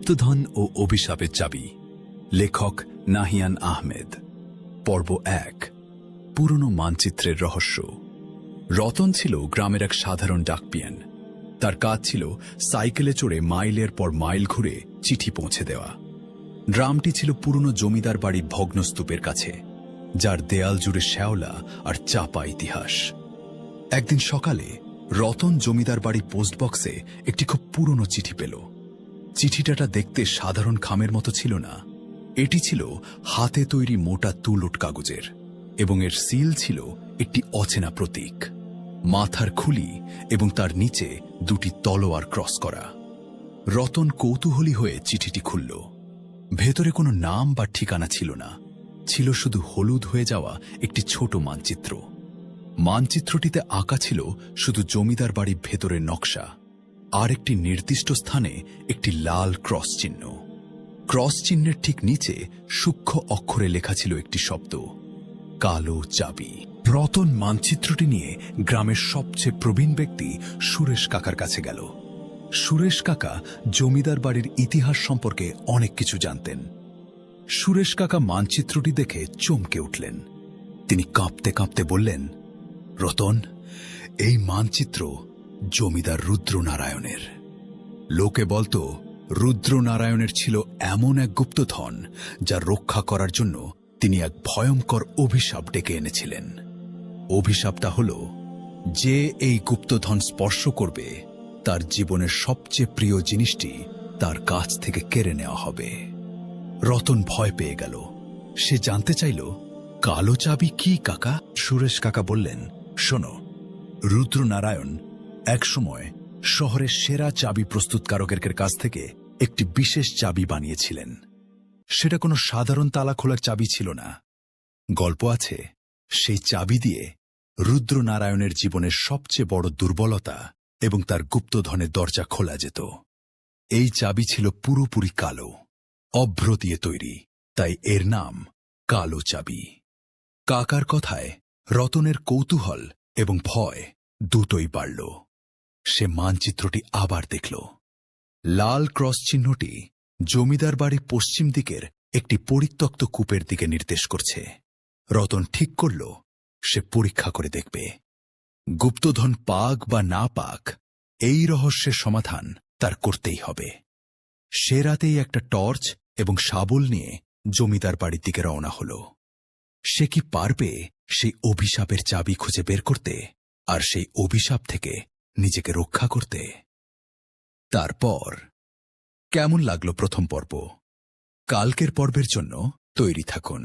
গুপ্তধন ও অভিশাপের চাবি। লেখক নাহিয়ান আহমেদ। পর্ব ১। পুরনো মানচিত্রের রহস্য। রতন ছিল গ্রামের এক সাধারণ ডাকপিয়ান। তার কাজ ছিল সাইকেলে চড়ে মাইলের পর মাইল ঘুরে চিঠি পৌঁছে দেওয়া। গ্রামটি ছিল পুরনো জমিদার বাড়ির ভগ্নস্তূপের কাছে, যার দেয়াল জুড়ে শ্যাওলা আর চাপা ইতিহাস। একদিন সকালে রতন জমিদার বাড়ি পোস্টবক্সে একটি খুব পুরনো চিঠি পেল। চিঠিটা দেখতে সাধারণ খামের মতো ছিল না। এটি ছিল হাতে তৈরি মোটা তুলোট কাগজের, এবং এর সিল ছিল একটি অচেনা প্রতীক, মাথার খুলি এবং তার নিচে দুটি তলোয়ার ক্রস করা। রতন কৌতূহলী হয়ে চিঠিটি খুলল। ভেতরে কোনো নাম বা ঠিকানা ছিল না, ছিল শুধু হলুদ হয়ে যাওয়া একটি ছোট মানচিত্র। মানচিত্রটিতে আঁকা ছিল শুধু জমিদার বাড়ির ভেতরের নকশা, আর একটি নির্দিষ্ট স্থানে একটি লাল ক্রস চিহ্ন। ক্রস চিহ্নের ঠিক নিচে সূক্ষ্ম অক্ষরে লেখা ছিল একটি শব্দ, কালো চাবি। রতন মানচিত্রটি নিয়ে গ্রামের সবচেয়ে প্রবীণ ব্যক্তি সুরেশ কাকার কাছে গেল। সুরেশ কাকা জমিদার বাড়ির ইতিহাস সম্পর্কে অনেক কিছু জানতেন। সুরেশ কাকা মানচিত্রটি দেখে চমকে উঠলেন। তিনি কাঁপতে কাঁপতে বললেন, রতন, এই মানচিত্র জমিদার রুদ্রনারায়ণের। লোকে বলতো রুদ্রনারায়ণের ছিল এমন এক গুপ্তধন যা রক্ষা করার জন্য তিনি এক ভয়ঙ্কর অভিশাপ ডেকে এনেছিলেন। অভিশাপটা হল, যে এই গুপ্তধন স্পর্শ করবে তার জীবনের সবচেয়ে প্রিয় জিনিসটি তার কাছ থেকে কেড়ে নেওয়া হবে। রতন ভয় পেয়ে গেল। সে জানতে চাইল, কালো চাবি কি কাকা? সুরেশ কাকা বললেন, শোনো, রুদ্রনারায়ণ একসময় শহরের সেরা চাবি প্রস্তুতকারকের কাছ থেকে একটি বিশেষ চাবি বানিয়েছিলেন। সেটা কোনো সাধারণ তালা খোলার চাবি ছিল না। গল্প আছে, সেই চাবি দিয়ে রুদ্রনারায়ণের জীবনের সবচেয়ে বড় দুর্বলতা এবং তার গুপ্তধনের দরজা খোলা যেত। এই চাবি ছিল পুরোপুরি কালো, অভ্র দিয়ে তৈরি, তাই এর নাম কালো চাবি। কাকার কথায় রতনের কৌতূহল এবং ভয় দুটোই বাড়ল। সে মানচিত্রটি আবার দেখল। লাল ক্রস চিহ্নটি জমিদার বাড়ির পশ্চিম দিকের একটি পরিত্যক্ত কূপের দিকে নির্দেশ করছে। রতন ঠিক করল, সে পরীক্ষা করে দেখবে। গুপ্তধন পাক বা না পাক, এই রহস্যের সমাধান তার করতেই হবে। সে রাতেই একটা টর্চ এবং শাবল নিয়ে জমিদার বাড়ির দিকে রওনা হল। সে কি পারবে সেই অভিশাপের চাবি খুঁজে বের করতে আর সেই অভিশাপ থেকে নিজেকে রক্ষা করতে? তারপর কেমন লাগলো প্রথম পর্ব? কালকের পর্বের জন্য তৈরি থাকুন।